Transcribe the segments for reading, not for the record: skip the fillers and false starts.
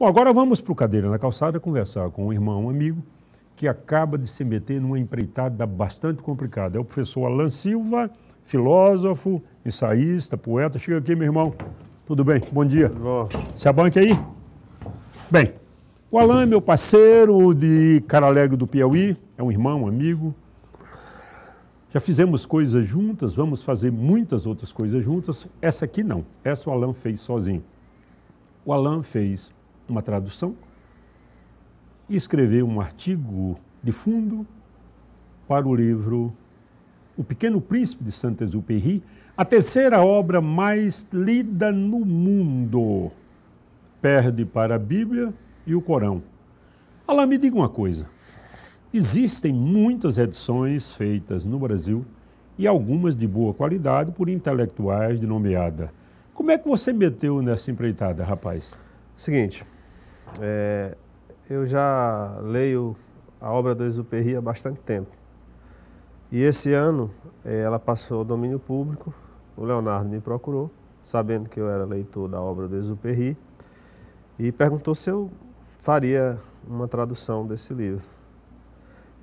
Bom, agora vamos para o Cadeira na Calçada conversar com um irmão, um amigo, que acaba de se meter numa empreitada bastante complicada. É o professor Alan Silva, filósofo, ensaísta, poeta. Chega aqui, meu irmão. Tudo bem? Bom dia. Tudo bom. Se abanque aí. Bem, o Alan é meu parceiro de Cara Alegre do Piauí, é um irmão, um amigo. Já fizemos coisas juntas, vamos fazer muitas outras coisas juntas. Essa aqui não, essa o Alan fez sozinho. O Alan fez uma tradução e escreveu um artigo de fundo para o livro O Pequeno Príncipe de Saint-Exupéry, a terceira obra mais lida no mundo. Perde para a Bíblia e o Corão. Alan, me diga uma coisa. Existem muitas edições feitas no Brasil e algumas de boa qualidade por intelectuais de nomeada. Como é que você meteu nessa empreitada, rapaz? Seguinte, eu já leio a obra do Exupéry há bastante tempo. E esse ano ela passou ao domínio público, o Leonardo me procurou, sabendo que eu era leitor da obra do Exupéry, e perguntou se eu faria uma tradução desse livro.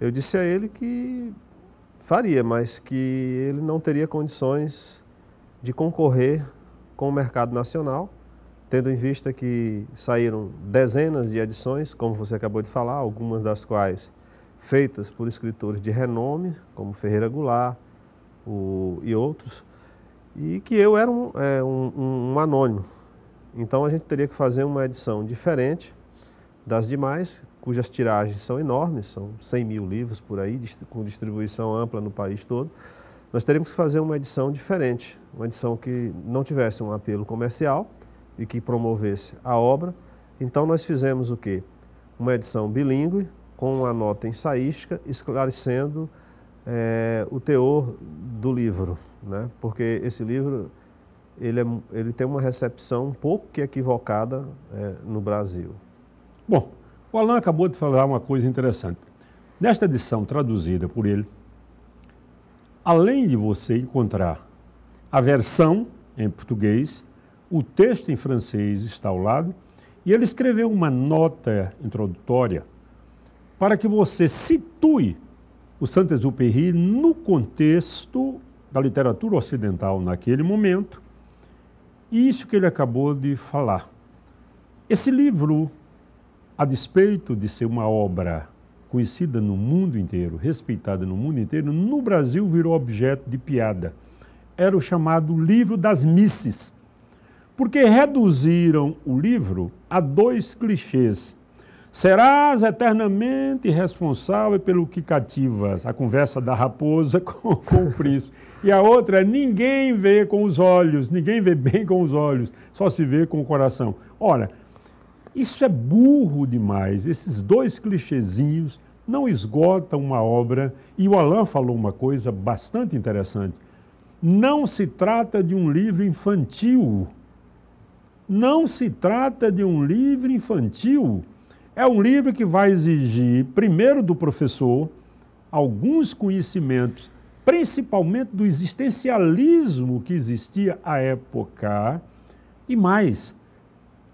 Eu disse a ele que faria, mas que ele não teria condições de concorrer com o mercado nacional, tendo em vista que saíram dezenas de edições, como você acabou de falar, algumas das quais feitas por escritores de renome, como Ferreira Goulart e outros, e que eu era um anônimo. Então a gente teria que fazer uma edição diferente das demais, cujas tiragens são enormes, são 100 mil livros por aí, com distribuição ampla no país todo. Nós teríamos que fazer uma edição diferente, uma edição que não tivesse um apelo comercial e que promovesse a obra. Então nós fizemos o quê? Uma edição bilíngue, com uma nota ensaística, esclarecendo o teor do livro, né? Porque esse livro ele tem uma recepção um pouco que equivocada no Brasil. Bom, o Alan acabou de falar uma coisa interessante. Nesta edição traduzida por ele, além de você encontrar a versão em português, o texto em francês está ao lado, e ele escreveu uma nota introdutória para que você situe o Saint-Exupéry no contexto da literatura ocidental naquele momento, e isso que ele acabou de falar. Esse livro, a despeito de ser uma obra conhecida no mundo inteiro, respeitada no mundo inteiro, no Brasil virou objeto de piada. Era o chamado livro das misses, porque reduziram o livro a 2 clichês. Serás eternamente responsável pelo que cativas, a conversa da raposa com o príncipe. E a outra é ninguém vê com os olhos, ninguém vê bem com os olhos, só se vê com o coração. Ora, isso é burro demais. Esses 2 clichêzinhos não esgotam uma obra. E o Alan falou uma coisa bastante interessante. Não se trata de um livro infantil. Não se trata de um livro infantil. É um livro que vai exigir, primeiro do professor, alguns conhecimentos, principalmente do existencialismo que existia à época, e mais,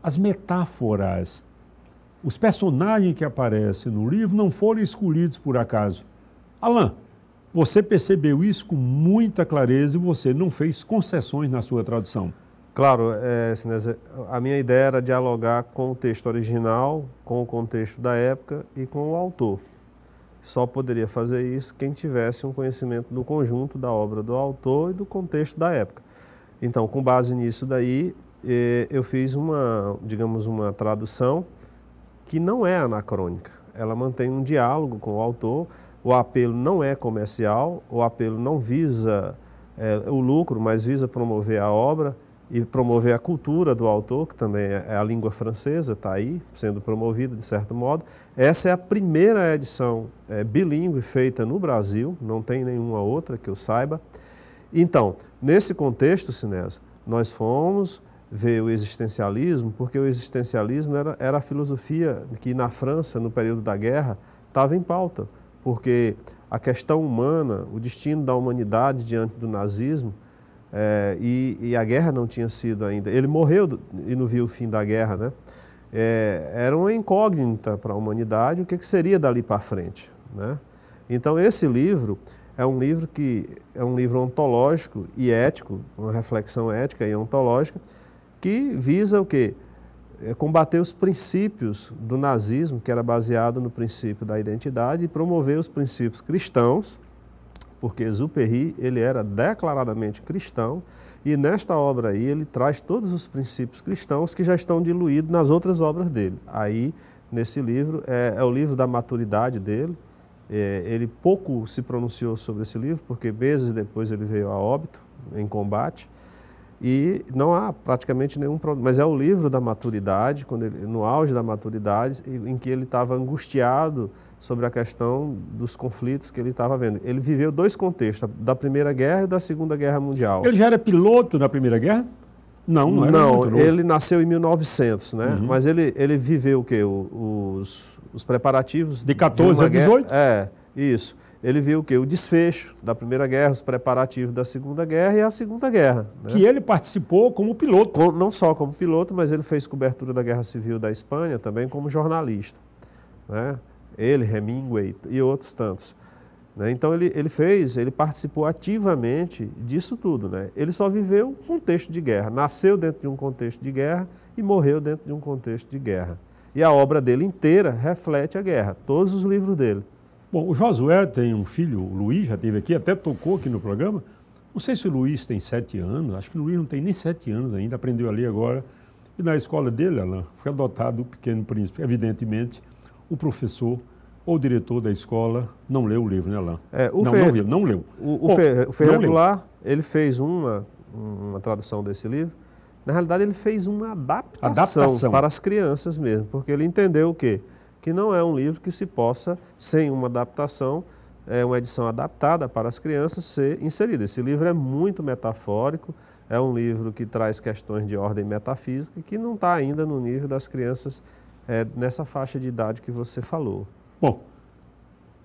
as metáforas, os personagens que aparecem no livro não foram escolhidos por acaso. Alan, você percebeu isso com muita clareza e você não fez concessões na sua tradução. Claro, Sinésio, a minha ideia era dialogar com o texto original, com o contexto da época e com o autor. Só poderia fazer isso quem tivesse um conhecimento do conjunto da obra do autor e do contexto da época. Então, com base nisso daí, eu fiz digamos, uma tradução que não é anacrônica. Ela mantém um diálogo com o autor, o apelo não é comercial, o apelo não visa o lucro, mas visa promover a obra e promover a cultura do autor, que também é a língua francesa, está aí, sendo promovida de certo modo. Essa é a primeira edição bilíngue feita no Brasil, não tem nenhuma outra que eu saiba. Então, nesse contexto, Sinésio, nós fomos ver o existencialismo, porque o existencialismo era a filosofia que na França, no período da guerra, estava em pauta, porque a questão humana, o destino da humanidade diante do nazismo, e a guerra não tinha sido ainda. Ele morreu e não viu o fim da guerra, né? era uma incógnita para a humanidade o que seria dali para frente, né? Então esse livro é um livro ontológico e ético, uma reflexão ética e ontológica, que visa o quê? Combater os princípios do nazismo, que era baseado no princípio da identidade, e promover os princípios cristãos, porque Exupéry, ele era declaradamente cristão, e nesta obra aí ele traz todos os princípios cristãos que já estão diluídos nas outras obras dele. Aí, nesse livro, é o livro da maturidade dele. Ele pouco se pronunciou sobre esse livro, porque meses depois ele veio a óbito, em combate, e não há praticamente nenhum problema. Mas é o livro da maturidade, no auge da maturidade, em que ele estava angustiado sobre a questão dos conflitos que ele estava vendo. Ele viveu dois contextos, da Primeira Guerra e da Segunda Guerra Mundial. Ele já era piloto na Primeira Guerra? Não era. Não, ele nasceu em 1900, né? Uhum. Mas ele viveu o quê? Os preparativos... De 14 a 18? Isso. Ele viu o quê? O desfecho da Primeira Guerra, os preparativos da Segunda Guerra e a Segunda Guerra. Né? Que ele participou como piloto. Não só como piloto, mas ele fez cobertura da Guerra Civil da Espanha também como jornalista, né? Ele, Hemingway e outros tantos. Né? Então ele participou ativamente disso tudo. Né? Ele só viveu um contexto de guerra, nasceu dentro de um contexto de guerra e morreu dentro de um contexto de guerra. E a obra dele inteira reflete a guerra, todos os livros dele. Bom, o Josué tem um filho, o Luiz, já esteve aqui, até tocou aqui no programa. Não sei se o Luiz tem 7 anos, acho que o Luiz não tem nem 7 anos ainda, aprendeu a ler agora. E na escola dele, Alain, foi adotado o Pequeno Príncipe. Evidentemente, o professor ou o diretor da escola não leu o livro, né, Alain? Não leu. O Ferreira Goulart, ele fez uma tradução desse livro. Na realidade, ele fez uma adaptação para as crianças mesmo, porque ele entendeu o quê? Que não é um livro que se possa, sem uma adaptação, uma edição adaptada para as crianças, ser inserida. Esse livro é muito metafórico, é um livro que traz questões de ordem metafísica que não está ainda no nível das crianças nessa faixa de idade que você falou. Bom,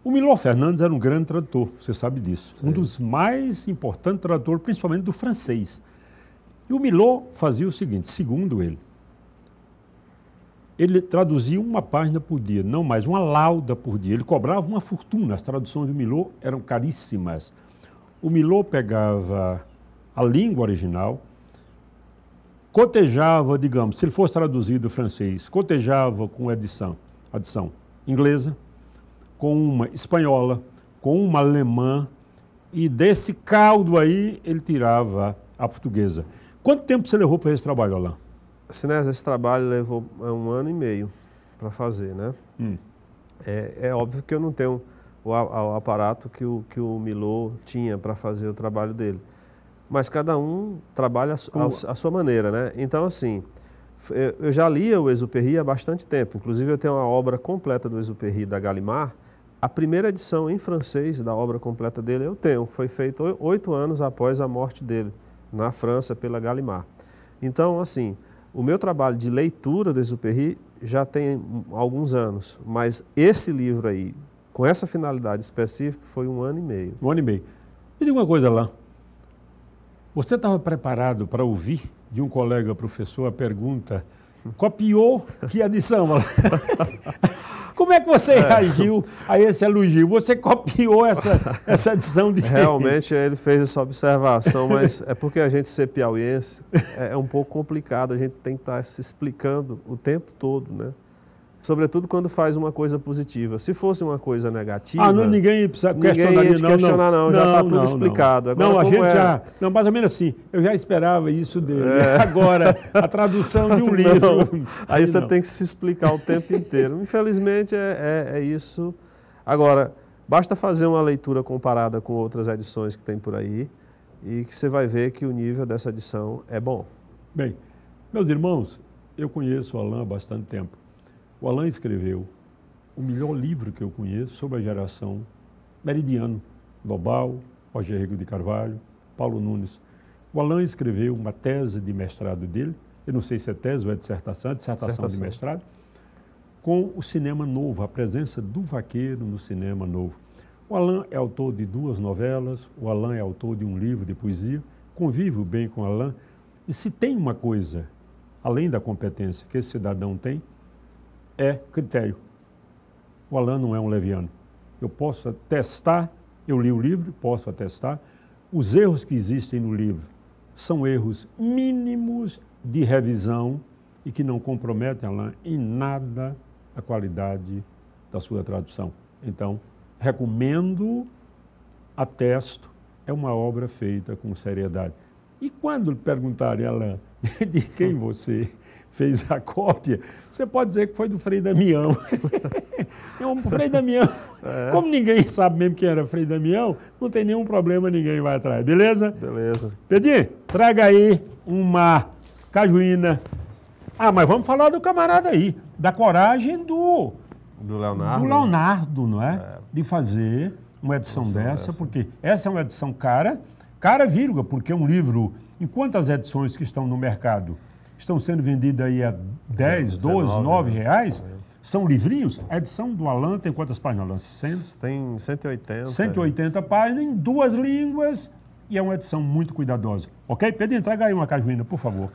o Milor Fernandes era um grande tradutor, você sabe disso. Sim. Um dos mais importantes tradutores, principalmente do francês. E o Milor fazia o seguinte, segundo ele traduzia uma página por dia, não mais, uma lauda por dia. Ele cobrava uma fortuna, as traduções do Milor eram caríssimas. O Milor pegava a língua original, cotejava, digamos, se ele fosse traduzido do francês, cotejava com adição inglesa, com uma espanhola, com uma alemã, e desse caldo aí ele tirava a portuguesa. Quanto tempo você levou para esse trabalho, Alain? Sinésio, esse trabalho levou 1 ano e meio para fazer, né? É óbvio que eu não tenho o aparato que o Milor tinha para fazer o trabalho dele. Mas cada um trabalha à sua maneira, né? Então, assim, eu já lia o Exupéry há bastante tempo. Inclusive, eu tenho uma obra completa do Exupéry da Gallimard. A primeira edição em francês da obra completa dele eu tenho. Foi feita 8 anos após a morte dele, na França, pela Gallimard. Então, assim, o meu trabalho de leitura do Exupéry já tem alguns anos. Mas esse livro aí, com essa finalidade específica, foi 1 ano e meio. 1 ano e meio. Me diga uma coisa, Alain. Você estava preparado para ouvir de um colega professor a pergunta: copiou que adição? Como é que você reagiu a esse elogio? Você copiou essa edição de quem? Realmente ele fez essa observação, mas é porque a gente ser piauiense é um pouco complicado, a gente tem que estar se explicando o tempo todo, né? Sobretudo quando faz uma coisa positiva. Se fosse uma coisa negativa... ninguém precisa questionar, não. Já está tudo explicado. Agora, Não, mais ou menos assim, eu já esperava isso dele. Agora, a tradução de um livro... Aí você tem que se explicar o tempo inteiro. Infelizmente, é isso. Agora, basta fazer uma leitura comparada com outras edições que tem por aí e que você vai ver que o nível dessa edição é bom. Bem, meus irmãos, eu conheço o Alain há bastante tempo. O Alain escreveu o melhor livro que eu conheço sobre a geração Meridiano, Lobau, Rogério de Carvalho, Paulo Nunes. O Alain escreveu uma tese de mestrado dele, eu não sei se é tese ou é dissertação de mestrado, com o cinema novo, a presença do vaqueiro no cinema novo. O Alain é autor de 2 novelas, o Alain é autor de um livro de poesia, convivo bem com o Alain, e se tem uma coisa, além da competência que esse cidadão tem, é critério. O Alain não é um leviano. Eu posso atestar, eu li o livro, posso atestar, os erros que existem no livro são erros mínimos de revisão e que não comprometem, Alain, em nada a qualidade da sua tradução. Então, recomendo, atesto, é uma obra feita com seriedade. E quando lhe perguntarem, Alain, de quem você fez a cópia, você pode dizer que foi do Frei Damião. O Frei Damião, como ninguém sabe mesmo quem era Frei Damião, não tem nenhum problema, ninguém vai atrás, beleza? Beleza. Pedinho, traga aí uma cajuína. Ah, mas vamos falar do camarada aí, da coragem do Leonardo. Do Leonardo, não é? De fazer uma edição dessa, porque essa é uma edição cara, vírgula, porque é um livro, enquanto as edições que estão no mercado estão sendo vendidas aí a 10, 12, 9 reais, são livrinhos. A edição do Alain tem quantas páginas? Tem 180. 180 páginas em 2 línguas e é uma edição muito cuidadosa. Ok? Pedrinho, traga aí uma cajuína, por favor.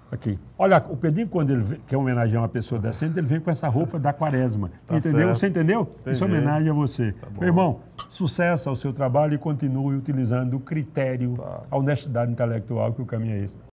Aqui. Olha, o Pedrinho, quando ele quer homenagear uma pessoa decente, ele vem com essa roupa da quaresma. Tá, entendeu? Certo. Você entendeu? Entendi. Isso é homenagem a você. Tá, meu irmão, sucesso ao seu trabalho e continue utilizando o critério, a honestidade intelectual, que o caminho é esse.